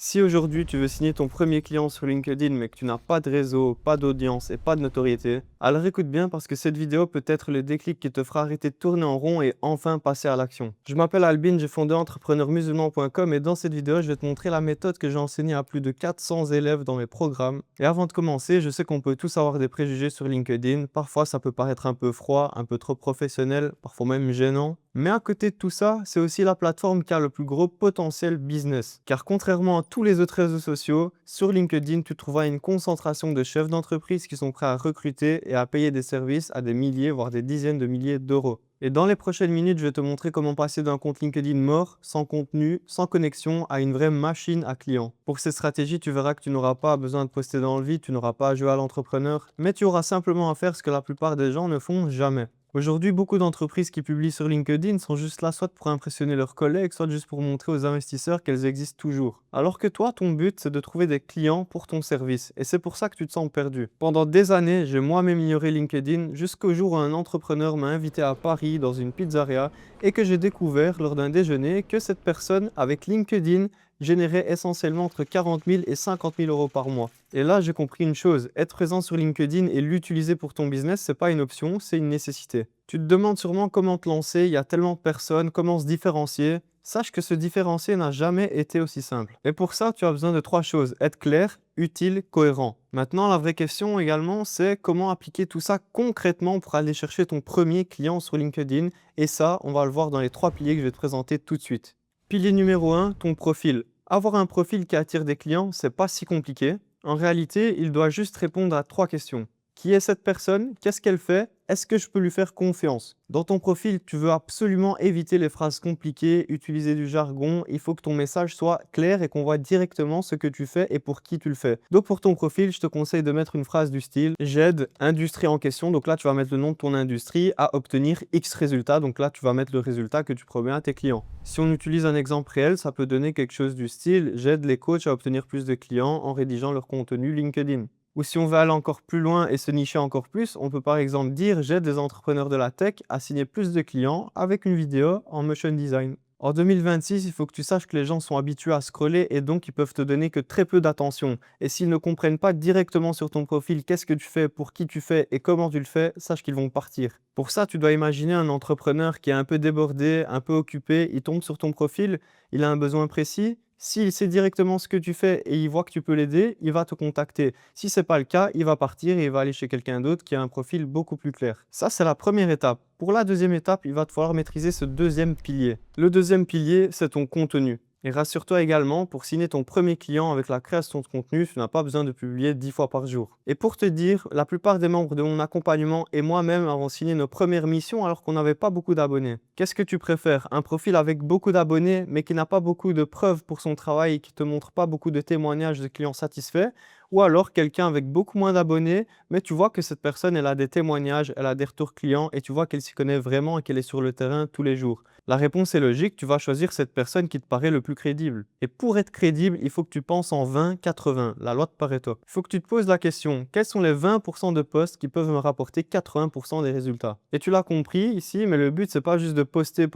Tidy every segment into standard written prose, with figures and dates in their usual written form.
Si aujourd'hui tu veux signer ton premier client sur LinkedIn mais que tu n'as pas de réseau, pas d'audience et pas de notoriété, alors écoute bien parce que cette vidéo peut être le déclic qui te fera arrêter de tourner en rond et enfin passer à l'action. Je m'appelle Albin, j'ai fondé entrepreneurmusulman.com et dans cette vidéo je vais te montrer la méthode que j'ai enseignée à plus de 400 élèves dans mes programmes. Et avant de commencer, je sais qu'on peut tous avoir des préjugés sur LinkedIn, parfois ça peut paraître un peu froid, un peu trop professionnel, parfois même gênant. Mais à côté de tout ça, c'est aussi la plateforme qui a le plus gros potentiel business. Car contrairement à tous les autres réseaux sociaux, sur LinkedIn, tu trouveras une concentration de chefs d'entreprise qui sont prêts à recruter et à payer des services à des milliers, voire des dizaines de milliers d'euros. Et dans les prochaines minutes, je vais te montrer comment passer d'un compte LinkedIn mort, sans contenu, sans connexion, à une vraie machine à clients. Pour ces stratégies, tu verras que tu n'auras pas besoin de poster dans le vide, tu n'auras pas à jouer à l'entrepreneur, mais tu auras simplement à faire ce que la plupart des gens ne font jamais. Aujourd'hui, beaucoup d'entreprises qui publient sur LinkedIn sont juste là soit pour impressionner leurs collègues, soit juste pour montrer aux investisseurs qu'elles existent toujours. Alors que toi, ton but, c'est de trouver des clients pour ton service. Et c'est pour ça que tu te sens perdu. Pendant des années, j'ai moi-même ignoré LinkedIn jusqu'au jour où un entrepreneur m'a invité à Paris dans une pizzeria et que j'ai découvert lors d'un déjeuner que cette personne, avec LinkedIn, générait essentiellement entre 40 000 et 50 000 euros par mois. Et là, j'ai compris une chose, être présent sur LinkedIn et l'utiliser pour ton business, c'est pas une option, c'est une nécessité. Tu te demandes sûrement comment te lancer, il y a tellement de personnes, comment se différencier. Sache que se différencier n'a jamais été aussi simple. Et pour ça, tu as besoin de trois choses, être clair, utile, cohérent. Maintenant, la vraie question également, c'est comment appliquer tout ça concrètement pour aller chercher ton premier client sur LinkedIn. Et ça, on va le voir dans les trois piliers que je vais te présenter tout de suite. Pilier numéro 1, ton profil. Avoir un profil qui attire des clients, c'est pas si compliqué. En réalité, il doit juste répondre à trois questions. Qui est cette personne? Qu'est-ce qu'elle fait? Est-ce que je peux lui faire confiance? Dans ton profil, tu veux absolument éviter les phrases compliquées, utiliser du jargon. Il faut que ton message soit clair et qu'on voit directement ce que tu fais et pour qui tu le fais. Donc pour ton profil, je te conseille de mettre une phrase du style «J'aide industrie en question». Donc là, tu vas mettre le nom de ton industrie à obtenir X résultats. Donc là, tu vas mettre le résultat que tu promets à tes clients. Si on utilise un exemple réel, ça peut donner quelque chose du style «J'aide les coachs à obtenir plus de clients en rédigeant leur contenu LinkedIn». Ou si on veut aller encore plus loin et se nicher encore plus, on peut par exemple dire «J'aide les entrepreneurs de la tech à signer plus de clients avec une vidéo en motion design». En 2026, il faut que tu saches que les gens sont habitués à scroller et donc ils peuvent te donner que très peu d'attention. Et s'ils ne comprennent pas directement sur ton profil qu'est-ce que tu fais, pour qui tu fais et comment tu le fais, sache qu'ils vont partir. Pour ça, tu dois imaginer un entrepreneur qui est un peu débordé, un peu occupé, il tombe sur ton profil, il a un besoin précis. S'il sait directement ce que tu fais et il voit que tu peux l'aider, il va te contacter. Si ce n'est pas le cas, il va partir et il va aller chez quelqu'un d'autre qui a un profil beaucoup plus clair. Ça, c'est la première étape. Pour la deuxième étape, il va te falloir maîtriser ce deuxième pilier. Le deuxième pilier, c'est ton contenu. Et rassure-toi également, pour signer ton premier client avec la création de contenu, tu n'as pas besoin de publier 10 fois par jour. Et pour te dire, la plupart des membres de mon accompagnement et moi-même avons signé nos premières missions alors qu'on n'avait pas beaucoup d'abonnés. Qu'est-ce que tu préfères? Un profil avec beaucoup d'abonnés mais qui n'a pas beaucoup de preuves pour son travail et qui te montre pas beaucoup de témoignages de clients satisfaits? Ou alors quelqu'un avec beaucoup moins d'abonnés, mais tu vois que cette personne, elle a des témoignages, elle a des retours clients et tu vois qu'elle s'y connaît vraiment et qu'elle est sur le terrain tous les jours. La réponse est logique, tu vas choisir cette personne qui te paraît le plus crédible. Et pour être crédible, il faut que tu penses en 20-80, la loi de Pareto. Il faut que tu te poses la question, quels sont les 20% de posts qui peuvent me rapporter 80% des résultats? Et tu l'as compris ici, mais le but, c'est pas juste de poster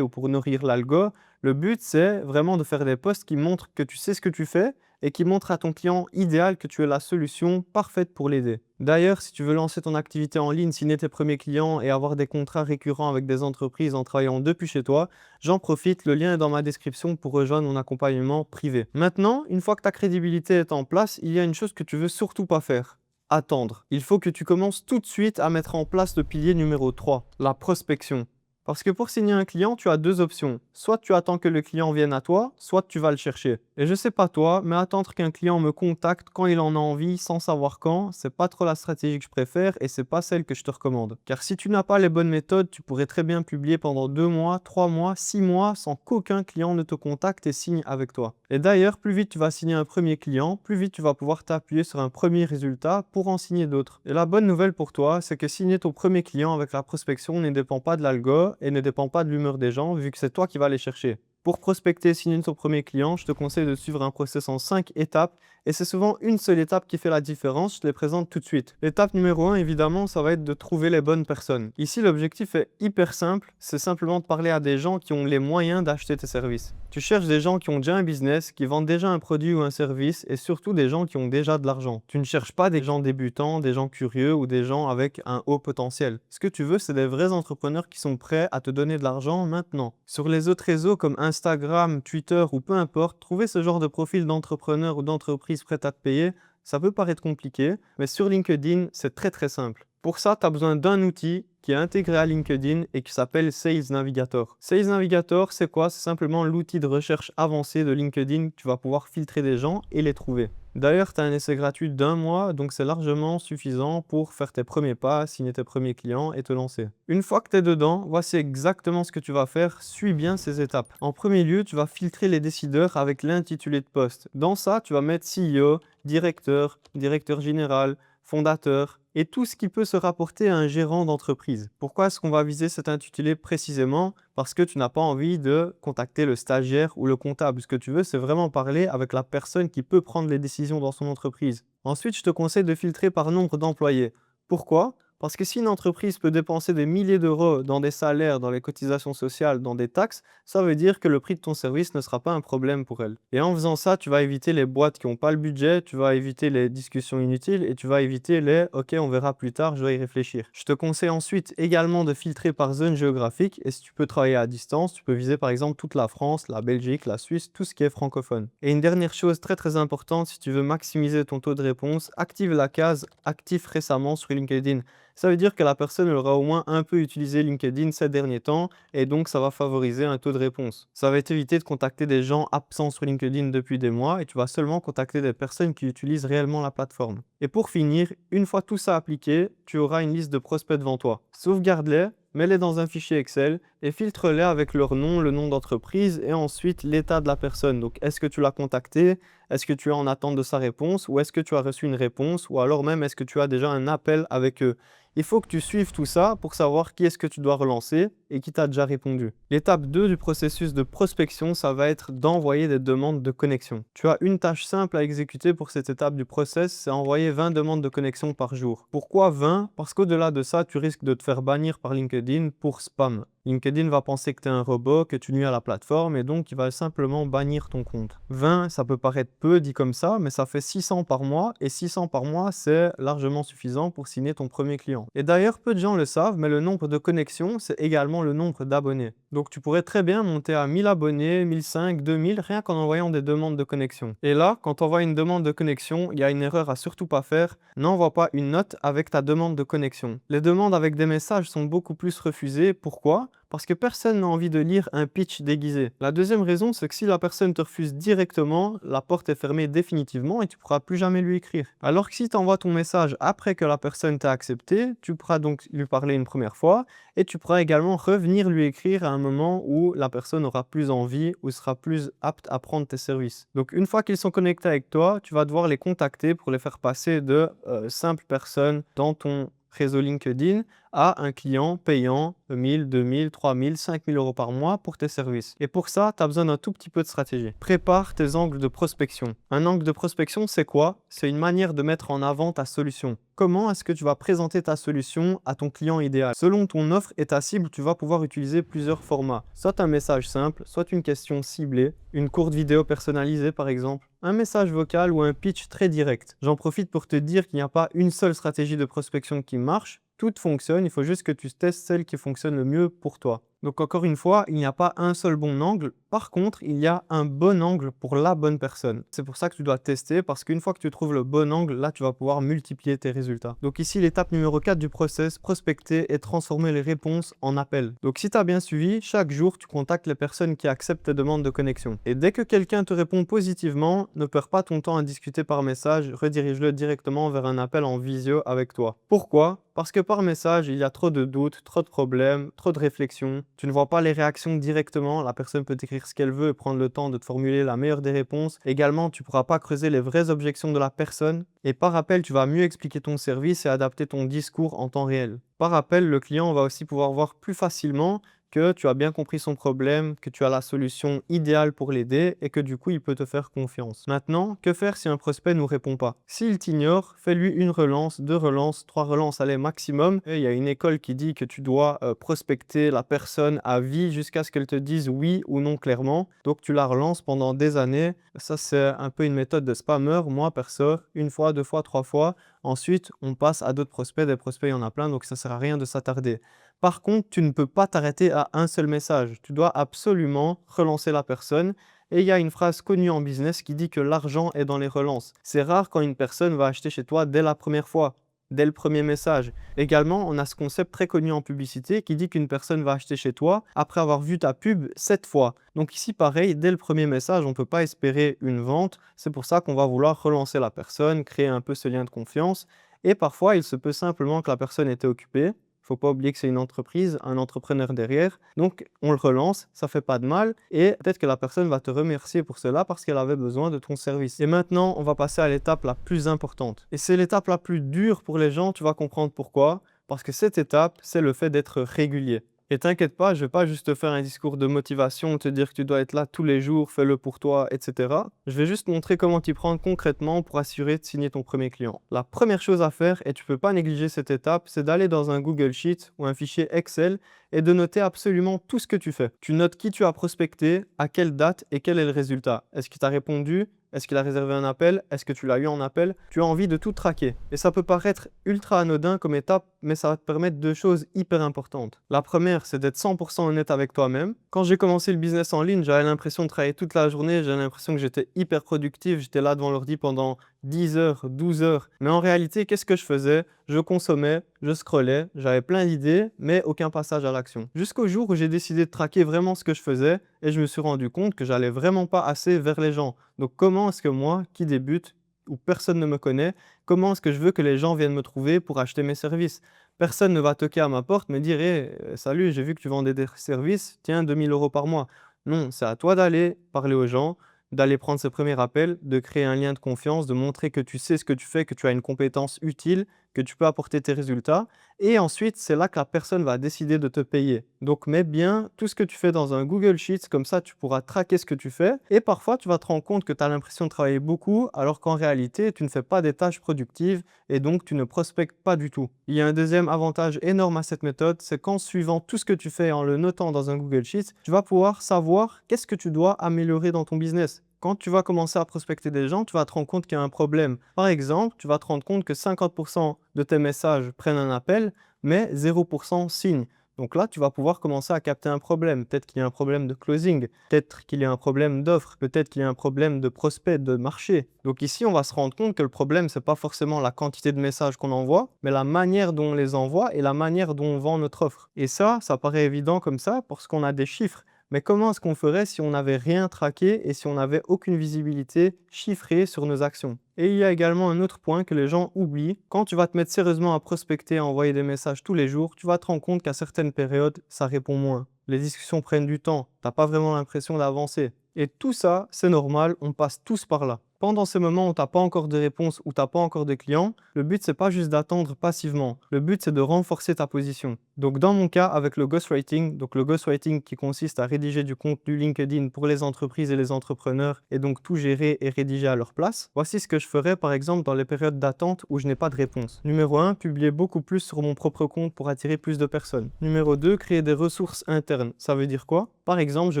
ou pour nourrir l'algo. Le but, c'est vraiment de faire des posts qui montrent que tu sais ce que tu fais et qui montrent à ton client idéal que tu es la solution parfaite pour l'aider. D'ailleurs, si tu veux lancer ton activité en ligne, signer tes premiers clients et avoir des contrats récurrents avec des entreprises en travaillant depuis chez toi, j'en profite, le lien est dans ma description pour rejoindre mon accompagnement privé. Maintenant, une fois que ta crédibilité est en place, il y a une chose que tu veux surtout pas faire. Attendre. Il faut que tu commences tout de suite à mettre en place le pilier numéro 3, la prospection. Parce que pour signer un client, tu as deux options. Soit tu attends que le client vienne à toi, soit tu vas le chercher. Et je sais pas toi, mais attendre qu'un client me contacte quand il en a envie, sans savoir quand, c'est pas trop la stratégie que je préfère et c'est pas celle que je te recommande. Car si tu n'as pas les bonnes méthodes, tu pourrais très bien publier pendant 2 mois, 3 mois, 6 mois sans qu'aucun client ne te contacte et signe avec toi. Et d'ailleurs, plus vite tu vas signer un premier client, plus vite tu vas pouvoir t'appuyer sur un premier résultat pour en signer d'autres. Et la bonne nouvelle pour toi, c'est que signer ton premier client avec la prospection ne dépend pas de l'algo et ne dépend pas de l'humeur des gens vu que c'est toi qui vas les chercher. Pour prospecter et signer ton premier client, je te conseille de suivre un process en 5 étapes et c'est souvent une seule étape qui fait la différence, je te les présente tout de suite. L'étape numéro 1, évidemment, ça va être de trouver les bonnes personnes. Ici, l'objectif est hyper simple, c'est simplement de parler à des gens qui ont les moyens d'acheter tes services. Tu cherches des gens qui ont déjà un business, qui vendent déjà un produit ou un service et surtout des gens qui ont déjà de l'argent. Tu ne cherches pas des gens débutants, des gens curieux ou des gens avec un haut potentiel. Ce que tu veux, c'est des vrais entrepreneurs qui sont prêts à te donner de l'argent maintenant. Sur les autres réseaux comme Instagram, Twitter ou peu importe, trouver ce genre de profil d'entrepreneur ou d'entreprise prête à te payer, ça peut paraître compliqué, mais sur LinkedIn, c'est très simple. Pour ça, tu as besoin d'un outil qui est intégré à LinkedIn et qui s'appelle Sales Navigator. Sales Navigator, c'est quoi? C'est simplement l'outil de recherche avancé de LinkedIn. Tu vas pouvoir filtrer des gens et les trouver. D'ailleurs, tu as un essai gratuit d'1 mois, donc c'est largement suffisant pour faire tes premiers pas, signer tes premiers clients et te lancer. Une fois que tu es dedans, voici exactement ce que tu vas faire. Suis bien ces étapes. En premier lieu, tu vas filtrer les décideurs avec l'intitulé de poste. Dans ça, tu vas mettre CEO, directeur, directeur général, fondateur et tout ce qui peut se rapporter à un gérant d'entreprise. Pourquoi est-ce qu'on va viser cet intitulé précisément? Parce que tu n'as pas envie de contacter le stagiaire ou le comptable. Ce que tu veux, c'est vraiment parler avec la personne qui peut prendre les décisions dans son entreprise. Ensuite, je te conseille de filtrer par nombre d'employés. Pourquoi? Parce que si une entreprise peut dépenser des milliers d'euros dans des salaires, dans les cotisations sociales, dans des taxes, ça veut dire que le prix de ton service ne sera pas un problème pour elle. Et en faisant ça, tu vas éviter les boîtes qui n'ont pas le budget, tu vas éviter les discussions inutiles et tu vas éviter les «OK, on verra plus tard, je vais y réfléchir». Je te conseille ensuite également de filtrer par zone géographique et si tu peux travailler à distance, tu peux viser par exemple toute la France, la Belgique, la Suisse, tout ce qui est francophone. Et une dernière chose très importante, si tu veux maximiser ton taux de réponse, active la case «Actif récemment» sur LinkedIn. Ça veut dire que la personne elle aura au moins un peu utilisé LinkedIn ces derniers temps et donc ça va favoriser un taux de réponse. Ça va t'éviter de contacter des gens absents sur LinkedIn depuis des mois et tu vas seulement contacter des personnes qui utilisent réellement la plateforme. Et pour finir, une fois tout ça appliqué, tu auras une liste de prospects devant toi. Sauvegarde-les, mets-les dans un fichier Excel et filtre-les avec leur nom, le nom d'entreprise et ensuite l'état de la personne. Donc, est-ce que tu l'as contacté? Est-ce que tu es en attente de sa réponse? Ou est-ce que tu as reçu une réponse? Ou alors même, est-ce que tu as déjà un appel avec eux? Il faut que tu suives tout ça pour savoir qui est-ce que tu dois relancer et qui t'a déjà répondu. L'étape 2 du processus de prospection, ça va être d'envoyer des demandes de connexion. Tu as une tâche simple à exécuter pour cette étape du process, c'est envoyer 20 demandes de connexion par jour. Pourquoi 20? Parce qu'au-delà de ça, tu risques de te faire bannir par LinkedIn pour spam. LinkedIn va penser que tu es un robot, que tu nuis à la plateforme et donc il va simplement bannir ton compte. 20, ça peut paraître peu dit comme ça, mais ça fait 600 par mois et 600 par mois, c'est largement suffisant pour signer ton premier client. Et d'ailleurs, peu de gens le savent, mais le nombre de connexions, c'est également le nombre d'abonnés. Donc tu pourrais très bien monter à 1000 abonnés, 1500, 2000, rien qu'en envoyant des demandes de connexion. Et là, quand tu envoies une demande de connexion, il y a une erreur à surtout pas faire, n'envoie pas une note avec ta demande de connexion. Les demandes avec des messages sont beaucoup plus refusées. Pourquoi? Parce que personne n'a envie de lire un pitch déguisé. La deuxième raison, c'est que si la personne te refuse directement, la porte est fermée définitivement et tu pourras plus jamais lui écrire. Alors que si tu envoies ton message après que la personne t'a accepté, tu pourras donc lui parler une première fois et tu pourras également revenir lui écrire à un moment où la personne aura plus envie ou sera plus apte à prendre tes services. Donc une fois qu'ils sont connectés avec toi, tu vas devoir les contacter pour les faire passer de simples personnes dans ton réseau LinkedIn à un client payant 1000, 2000, 3000, 5000 euros par mois pour tes services. Et pour ça, tu as besoin d'un tout petit peu de stratégie. Prépare tes angles de prospection. Un angle de prospection, c'est quoi? C'est une manière de mettre en avant ta solution. Comment est-ce que tu vas présenter ta solution à ton client idéal? Selon ton offre et ta cible, tu vas pouvoir utiliser plusieurs formats. Soit un message simple, soit une question ciblée, une courte vidéo personnalisée par exemple, un message vocal ou un pitch très direct. J'en profite pour te dire qu'il n'y a pas une seule stratégie de prospection qui marche. Toutes fonctionnent, il faut juste que tu testes celle qui fonctionne le mieux pour toi. Donc encore une fois, il n'y a pas un seul bon angle. Par contre, il y a un bon angle pour la bonne personne. C'est pour ça que tu dois tester parce qu'une fois que tu trouves le bon angle, là, tu vas pouvoir multiplier tes résultats. Donc ici, l'étape numéro 4 du process, prospecter et transformer les réponses en appels. Donc si tu as bien suivi, chaque jour, tu contactes les personnes qui acceptent tes demandes de connexion. Et dès que quelqu'un te répond positivement, ne perds pas ton temps à discuter par message, redirige-le directement vers un appel en visio avec toi. Pourquoi? Parce que par message, il y a trop de doutes, trop de problèmes, trop de réflexions. Tu ne vois pas les réactions directement. La personne peut t'écrire ce qu'elle veut et prendre le temps de te formuler la meilleure des réponses. Également, tu ne pourras pas creuser les vraies objections de la personne. Et par appel, tu vas mieux expliquer ton service et adapter ton discours en temps réel. Par appel, le client va aussi pouvoir voir plus facilement que tu as bien compris son problème, que tu as la solution idéale pour l'aider et que du coup, il peut te faire confiance. Maintenant, que faire si un prospect nous répond pas? S'il t'ignore, fais-lui une relance, deux relances, trois relances, allez, maximum. Et il y a une école qui dit que tu dois prospecter la personne à vie jusqu'à ce qu'elle te dise oui ou non clairement. Donc, tu la relances pendant des années. Ça, c'est un peu une méthode de spammer. Moi, perso, une fois, deux fois, trois fois. Ensuite, on passe à d'autres prospects. Des prospects, il y en a plein, donc ça sert à rien de s'attarder. Par contre, tu ne peux pas t'arrêter à un seul message. Tu dois absolument relancer la personne. Et il y a une phrase connue en business qui dit que l'argent est dans les relances. C'est rare quand une personne va acheter chez toi dès la première fois, dès le premier message. Également, on a ce concept très connu en publicité qui dit qu'une personne va acheter chez toi après avoir vu ta pub 7 fois. Donc ici, pareil, dès le premier message, on ne peut pas espérer une vente. C'est pour ça qu'on va vouloir relancer la personne, créer un peu ce lien de confiance. Et parfois, il se peut simplement que la personne était occupée. Il ne faut pas oublier que c'est une entreprise, un entrepreneur derrière. Donc, on le relance, ça fait pas de mal. Et peut-être que la personne va te remercier pour cela parce qu'elle avait besoin de ton service. Et maintenant, on va passer à l'étape la plus importante. Et c'est l'étape la plus dure pour les gens, tu vas comprendre pourquoi. Parce que cette étape, c'est le fait d'être régulier. Et t'inquiète pas, je vais pas juste te faire un discours de motivation, te dire que tu dois être là tous les jours, fais-le pour toi, etc. Je vais juste montrer comment t'y prendre concrètement pour assurer de signer ton premier client. La première chose à faire, et tu peux pas négliger cette étape, c'est d'aller dans un Google Sheet ou un fichier Excel et de noter absolument tout ce que tu fais. Tu notes qui tu as prospecté, à quelle date et quel est le résultat. Est-ce qu'il t'a répondu? Est-ce qu'il a réservé un appel? Est-ce que tu l'as eu en appel? Tu as envie de tout traquer. Et ça peut paraître ultra anodin comme étape, mais ça va te permettre deux choses hyper importantes. La première, c'est d'être 100% honnête avec toi-même. Quand j'ai commencé le business en ligne, j'avais l'impression de travailler toute la journée, j'avais l'impression que j'étais hyper productif, j'étais là devant l'ordi pendant 10 heures, 12 heures. Mais en réalité, qu'est-ce que je faisais? Je consommais, je scrollais, j'avais plein d'idées, mais aucun passage à l'action. Jusqu'au jour où j'ai décidé de traquer vraiment ce que je faisais et je me suis rendu compte que j'allais vraiment pas assez vers les gens. Donc comment est-ce que moi, qui débute, où personne ne me connaît, comment est-ce que je veux que les gens viennent me trouver pour acheter mes services? Personne ne va toquer à ma porte, me dire hey, salut, j'ai vu que tu vendais des services, tiens, 2 000 € par mois. Non, c'est à toi d'aller parler aux gens, d'aller prendre ce premier appel, de créer un lien de confiance, de montrer que tu sais ce que tu fais, que tu as une compétence utile, que tu peux apporter tes résultats. Et ensuite, c'est là que la personne va décider de te payer. Donc, mets bien tout ce que tu fais dans un Google Sheets, comme ça, tu pourras traquer ce que tu fais. Et parfois, tu vas te rendre compte que tu as l'impression de travailler beaucoup, alors qu'en réalité, tu ne fais pas des tâches productives et donc tu ne prospectes pas du tout. Il y a un deuxième avantage énorme à cette méthode, c'est qu'en suivant tout ce que tu fais et en le notant dans un Google Sheets, tu vas pouvoir savoir qu'est-ce que tu dois améliorer dans ton business. Quand tu vas commencer à prospecter des gens, tu vas te rendre compte qu'il y a un problème. Par exemple, tu vas te rendre compte que 50% de tes messages prennent un appel, mais 0% signent. Donc là, tu vas pouvoir commencer à capter un problème. Peut-être qu'il y a un problème de closing, peut-être qu'il y a un problème d'offre, peut-être qu'il y a un problème de prospect, de marché. Donc ici, on va se rendre compte que le problème, c'est pas forcément la quantité de messages qu'on envoie, mais la manière dont on les envoie et la manière dont on vend notre offre. Et ça paraît évident comme ça parce qu'on a des chiffres. Mais comment est-ce qu'on ferait si on n'avait rien traqué et si on n'avait aucune visibilité chiffrée sur nos actions? Et il y a également un autre point que les gens oublient. Quand tu vas te mettre sérieusement à prospecter, à envoyer des messages tous les jours, tu vas te rendre compte qu'à certaines périodes, ça répond moins. Les discussions prennent du temps, tu n'as pas vraiment l'impression d'avancer. Et tout ça, c'est normal, on passe tous par là. Pendant ces moments où tu n'as pas encore de réponse ou tu n'as pas encore de clients, le but, c'est pas juste d'attendre passivement. Le but, c'est de renforcer ta position. Donc, dans mon cas, avec le ghostwriting, donc le ghostwriting qui consiste à rédiger du contenu LinkedIn pour les entreprises et les entrepreneurs et donc tout gérer et rédiger à leur place, voici ce que je ferais par exemple dans les périodes d'attente où je n'ai pas de réponse. Numéro 1, publier beaucoup plus sur mon propre compte pour attirer plus de personnes. Numéro 2, créer des ressources internes. Ça veut dire quoi? Par exemple, je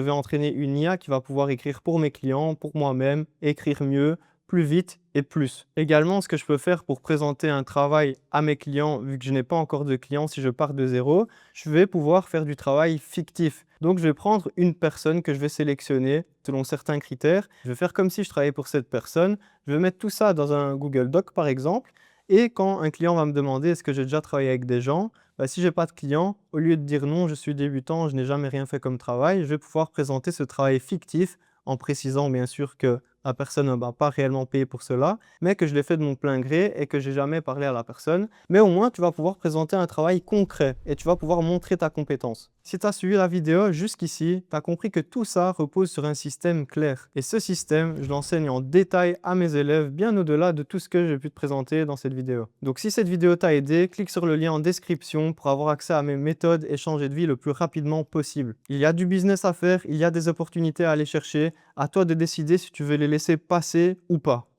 vais entraîner une IA qui va pouvoir écrire pour mes clients, pour moi-même, écrire mieux, plus vite et plus. Également, ce que je peux faire pour présenter un travail à mes clients, vu que je n'ai pas encore de clients, si je pars de zéro, je vais pouvoir faire du travail fictif. Donc, je vais prendre une personne que je vais sélectionner selon certains critères. Je vais faire comme si je travaillais pour cette personne. Je vais mettre tout ça dans un Google Doc, par exemple. Et quand un client va me demander est-ce que j'ai déjà travaillé avec des gens, si je n'ai pas de client, au lieu de dire non, je suis débutant, je n'ai jamais rien fait comme travail, je vais pouvoir présenter ce travail fictif en précisant bien sûr que La personne ne m'a pas réellement payé pour cela, mais que je l'ai fait de mon plein gré et que j'ai jamais parlé à la personne. Mais au moins, tu vas pouvoir présenter un travail concret et tu vas pouvoir montrer ta compétence. Si tu as suivi la vidéo jusqu'ici, tu as compris que tout ça repose sur un système clair. Et ce système, je l'enseigne en détail à mes élèves, bien au-delà de tout ce que j'ai pu te présenter dans cette vidéo. Donc si cette vidéo t'a aidé, clique sur le lien en description pour avoir accès à mes méthodes et changer de vie le plus rapidement possible. Il y a du business à faire, il y a des opportunités à aller chercher, à toi de décider si tu veux les laisser passer ou pas.